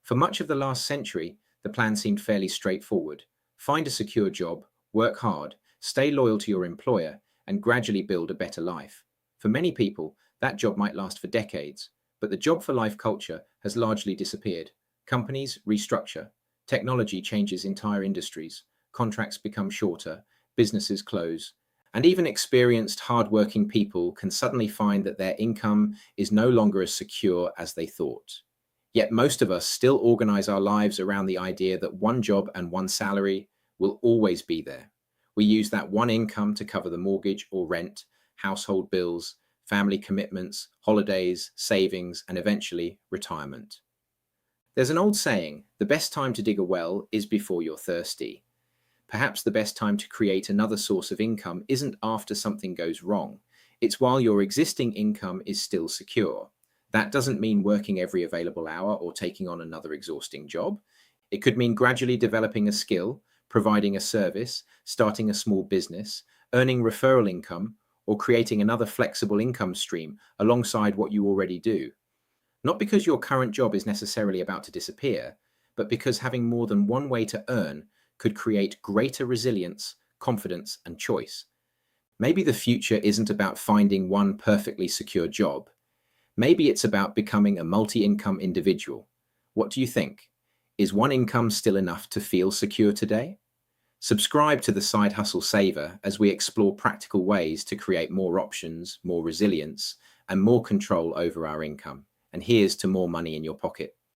For much of the last century, the plan seemed fairly straightforward. Find a secure job, work hard, stay loyal to your employer, and gradually build a better life. For many people, that job might last for decades, but the job for life culture has largely disappeared. Companies restructure, technology changes entire industries, contracts become shorter, businesses close, and even experienced, hardworking people can suddenly find that their income is no longer as secure as they thought. Yet most of us still organize our lives around the idea that one job and one salary will always be there. We use that one income to cover the mortgage or rent, household bills, family commitments, holidays, savings, and eventually retirement. There's an old saying, the best time to dig a well is before you're thirsty. Perhaps the best time to create another source of income isn't after something goes wrong. It's while your existing income is still secure. That doesn't mean working every available hour or taking on another exhausting job. It could mean gradually developing a skill, providing a service, starting a small business, earning referral income, or creating another flexible income stream alongside what you already do. Not because your current job is necessarily about to disappear, but because having more than one way to earn could create greater resilience, confidence, and choice. Maybe the future isn't about finding one perfectly secure job. Maybe it's about becoming a multi-income individual. What do you think? Is one income still enough to feel secure today? Subscribe to the Side Hustle Saver as we explore practical ways to create more options, more resilience, and more control over our income. And here's to more money in your pocket.